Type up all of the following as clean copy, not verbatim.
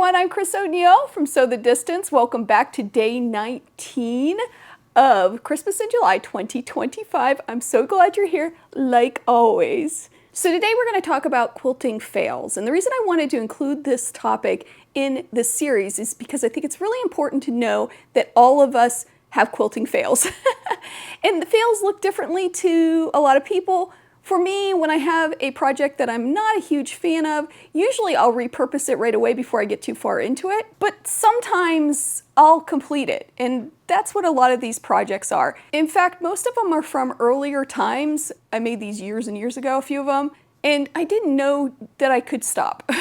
everyone, I'm Chris O'Neill from Sew the Distance. Welcome back to day 19 of Christmas in July 2025. I'm so glad you're here, like always. So today we're going to talk about quilting fails. And the reason I wanted to include this topic in this series is because I think it's really important to know that all of us have quilting fails. And the fails look differently to a lot of people. For me, when I have a project that I'm not a huge fan of, usually I'll repurpose it right away before I get too far into it, but sometimes I'll complete it, and that's what a lot of these projects are. In fact, most of them are from earlier times. I made these years and years ago, a few of them, and I didn't know that I could stop,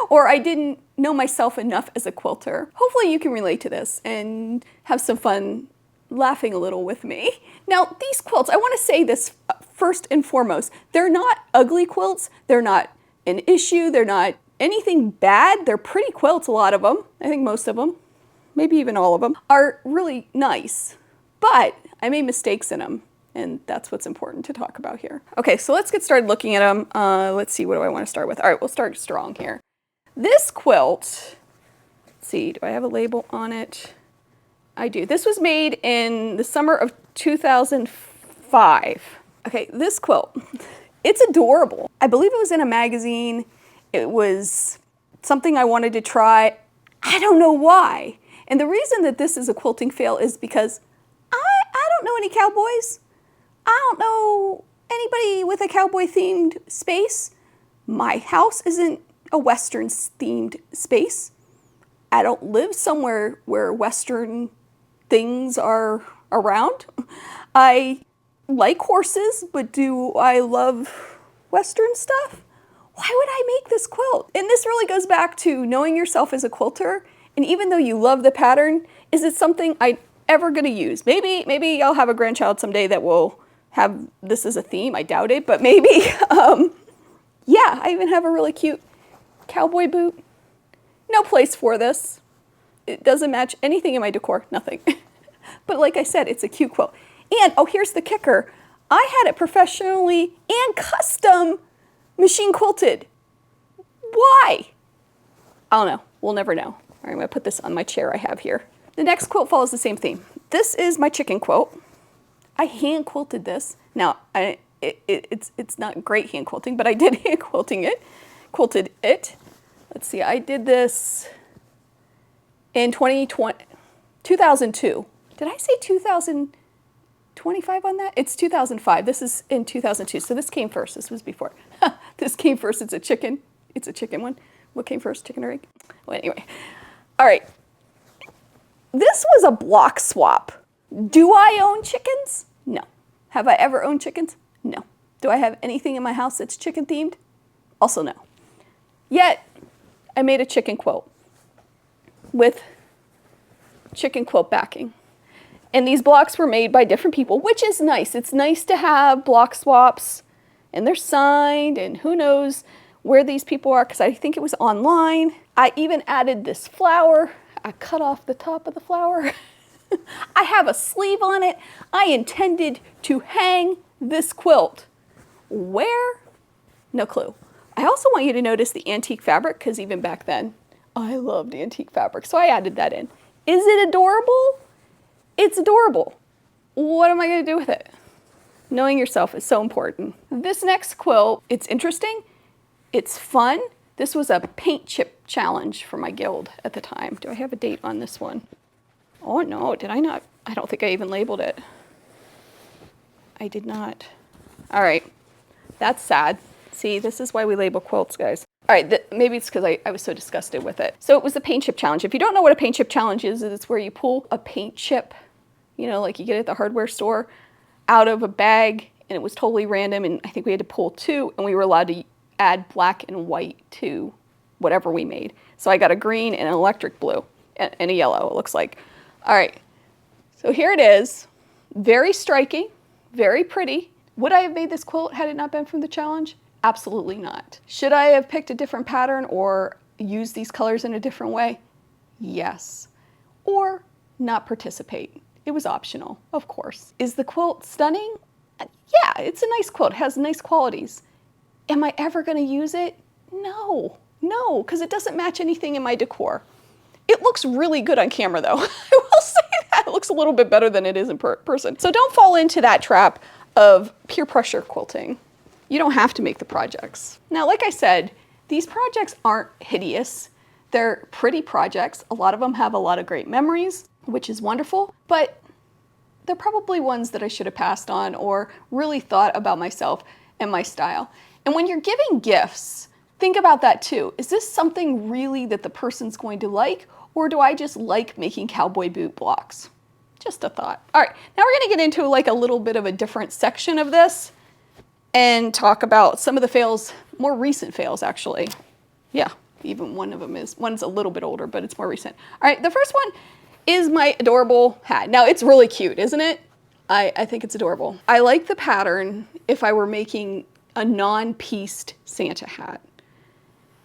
or I didn't know myself enough as a quilter. Hopefully you can relate to this and have some fun laughing a little with me. Now, these quilts, I want to say this first and foremost, they're not ugly quilts, they're not an issue, they're not anything bad, they're pretty quilts, a lot of them. I think most of them, maybe even all of them, are really nice, but I made mistakes in them, and that's what's important to talk about here. Okay, so let's get started looking at them. Let's see, what do I want to start with? All right, we'll start strong here. This quilt, let's see, do I have a label on it? I do. This was made in the summer of 2005. Okay, this quilt, it's adorable. I believe it was in a magazine. It was something I wanted to try. I don't know why. And the reason that this is a quilting fail is because I don't know any cowboys. I don't know anybody with a cowboy themed space. My house isn't a Western themed space. I don't live somewhere where Western things are around. I like horses, but do I love Western stuff? Why would I make this quilt? And this really goes back to knowing yourself as a quilter. And even though you love the pattern, is it something I'm ever gonna use? Maybe I'll have a grandchild someday that will have this as a theme. I doubt it, but maybe. Yeah, I even have a really cute cowboy boot. No place for this. It doesn't match anything in my decor, nothing. But like I said, it's a cute quilt. And, oh, here's the kicker. I had it professionally and custom machine quilted. Why? I don't know. We'll never know. All right, I'm gonna put this on my chair I have here. The next quilt follows the same theme. This is my chicken quilt. I hand quilted this. Now, it's not great hand quilting, but I did hand quilted it. Let's see, I did this in 2002. Did I say 2025 on that? It's 2005. This is in 2002. So this came first. This was before. This came first. It's a chicken. It's a chicken one. What came first, chicken or egg? Well, anyway. All right. This was a block swap. Do I own chickens? No. Have I ever owned chickens? No. Do I have anything in my house that's chicken themed? Also no. Yet, I made a chicken quilt with chicken quilt backing. And these blocks were made by different people, which is nice. It's nice to have block swaps, and they're signed, and who knows where these people are, because I think it was online. I even added this flower. I cut off the top of the flower. I have a sleeve on it. I intended to hang this quilt. Where? No clue. I also want you to notice the antique fabric, because even back then, I loved antique fabric, so I added that in. Is it adorable? It's adorable. What am I going to do with it? Knowing yourself is so important. This next quilt, it's interesting. It's fun. This was a paint chip challenge for my guild at the time. Do I have a date on this one? Oh no, did I not? I don't think I even labeled it. I did not. All right, that's sad. See, this is why we label quilts, guys. All right, maybe it's because I was so disgusted with it. So it was the paint chip challenge. If you don't know what a paint chip challenge is, it's where you pull a paint chip, you know, like you get at the hardware store, out of a bag, and it was totally random, and I think we had to pull 2, and we were allowed to add black and white to whatever we made. So I got a green and an electric blue, and a yellow, it looks like. All right, so here it is. Very striking, very pretty. Would I have made this quilt had it not been from the challenge? Absolutely not. Should I have picked a different pattern or used these colors in a different way? Yes. Or not participate. It was optional, of course. Is the quilt stunning? Yeah, it's a nice quilt. It has nice qualities. Am I ever going to use it? No. No, because it doesn't match anything in my decor. It looks really good on camera though. I will say that. It looks a little bit better than it is in person. So don't fall into that trap of peer pressure quilting. You don't have to make the projects. Now, like I said, these projects aren't hideous. They're pretty projects. A lot of them have a lot of great memories, which is wonderful, but they're probably ones that I should have passed on or really thought about myself and my style. And when you're giving gifts, think about that too. Is this something really that the person's going to like, or do I just like making cowboy boot blocks? Just a thought. All right, now we're gonna get into like a little bit of a different section of this and talk about some of the fails, more recent fails actually. Yeah, even one of them is, one's a little bit older, but it's more recent. All right, the first one is my adorable hat. Now it's really cute, isn't it? I think it's adorable. I like the pattern if I were making a non-pieced Santa hat.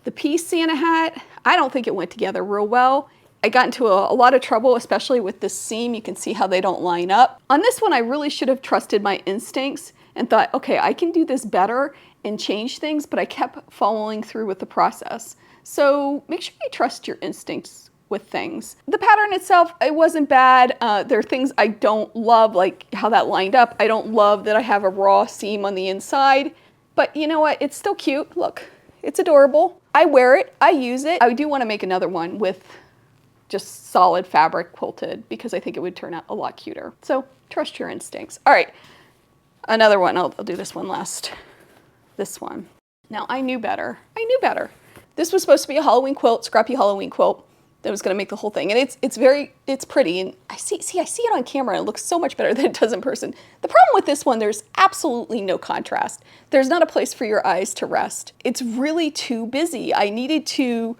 The piece Santa hat, I don't think it went together real well. I got into a lot of trouble, especially with this seam. You can see how they don't line up. On this one, I really should have trusted my instincts and thought, okay, I can do this better and change things, but I kept following through with the process. So make sure you trust your instincts with things. The pattern itself, it wasn't bad. There are things I don't love, like how that lined up. I don't love that I have a raw seam on the inside, but you know what? It's still cute. Look, it's adorable. I wear it, I use it. I do want to make another one with just solid fabric quilted because I think it would turn out a lot cuter. So trust your instincts. All right, another one. I'll do this one last. This one. Now I knew better. I knew better. This was supposed to be a Halloween quilt, scrappy Halloween quilt that was going to make the whole thing. And it's pretty. And I see it on camera. And it looks so much better than it does in person. The problem with this one, there's absolutely no contrast. There's not a place for your eyes to rest. It's really too busy. I needed to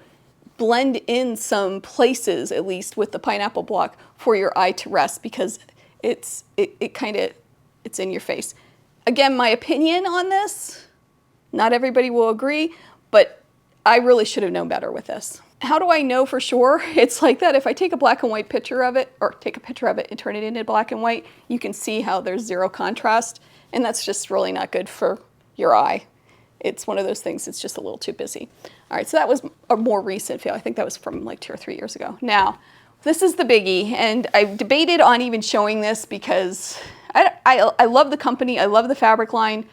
blend in some places, at least with the pineapple block, for your eye to rest because it's in your face. Again, my opinion on this, not everybody will agree, but I really should have known better with this. How do I know for sure it's like that? If I take a black and white picture of it, or take a picture of it and turn it into black and white, you can see how there's zero contrast, and that's just really not good for your eye. It's one of those things that's just a little too busy. All right, so that was a more recent fail. I think that was from like 2 or 3 years ago. Now, this is the biggie, and I debated on even showing this because I love the company, I love the fabric line.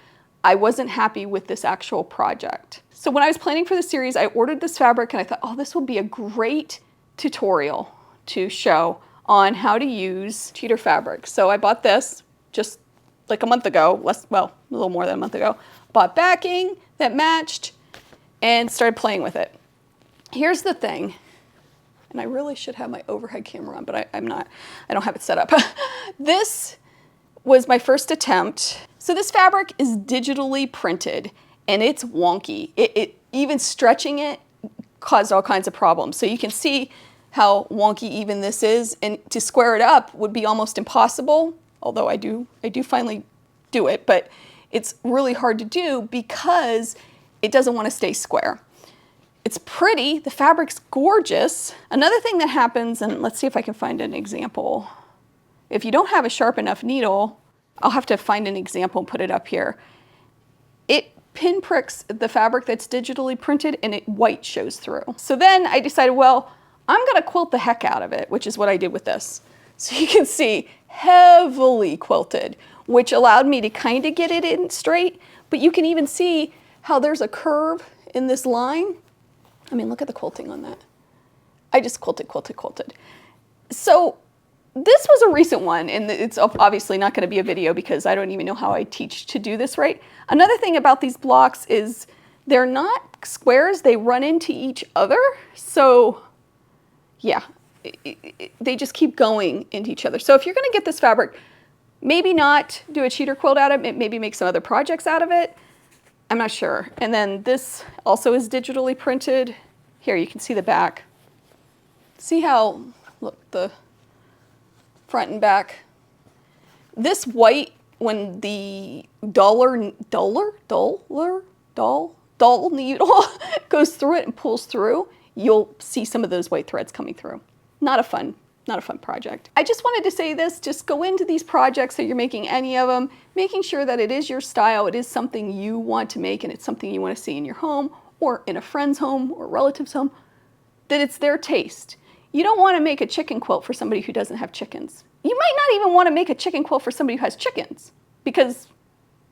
I wasn't happy with this actual project. So when I was planning for the series, I ordered this fabric and I thought, oh, this will be a great tutorial to show on how to use cheater fabric. So I bought this just like a month ago, a little more than a month ago. Bought backing that matched and started playing with it. Here's the thing, and I really should have my overhead camera on, but I'm not. I don't have it set up. This was my first attempt. So this fabric is digitally printed and it's wonky. It even stretching it caused all kinds of problems. So you can see how wonky even this is, and to square it up would be almost impossible, although I do finally do it, but it's really hard to do because it doesn't want to stay square. It's pretty, the fabric's gorgeous. Another thing that happens, and let's see if I can find an example. If you don't have a sharp enough needle, I'll have to find an example and put it up here. It pinpricks the fabric that's digitally printed and white shows through. So then I decided, well, I'm gonna quilt the heck out of it, which is what I did with this. So you can see heavily quilted, which allowed me to kind of get it in straight, but you can even see how there's a curve in this line. I mean, look at the quilting on that. I just quilted. So this was a recent one, and it's obviously not going to be a video because I don't even know how I teach to do this right. Another thing about these blocks is they're not squares, they run into each other. So yeah, they just keep going into each other. So if you're going to get this fabric, maybe not do a cheater quilt out of it, maybe make some other projects out of it. I'm not sure. And then this also is digitally printed. Here, you can see the back. See how, look, the front and back. This white, when the dull needle goes through it and pulls through, you'll see some of those white threads coming through. Not a fun project. I just wanted to say this, just go into these projects that you're making any of them, making sure that it is your style, it is something you want to make and it's something you want to see in your home or in a friend's home or relative's home, that it's their taste. You don't want to make a chicken quilt for somebody who doesn't have chickens. You might not even want to make a chicken quilt for somebody who has chickens, because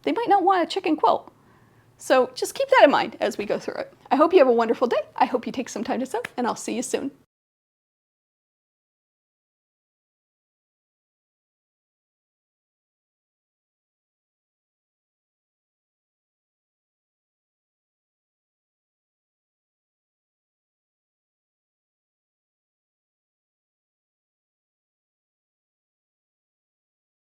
they might not want a chicken quilt. So just keep that in mind as we go through it. I hope you have a wonderful day. I hope you take some time to sew, and I'll see you soon.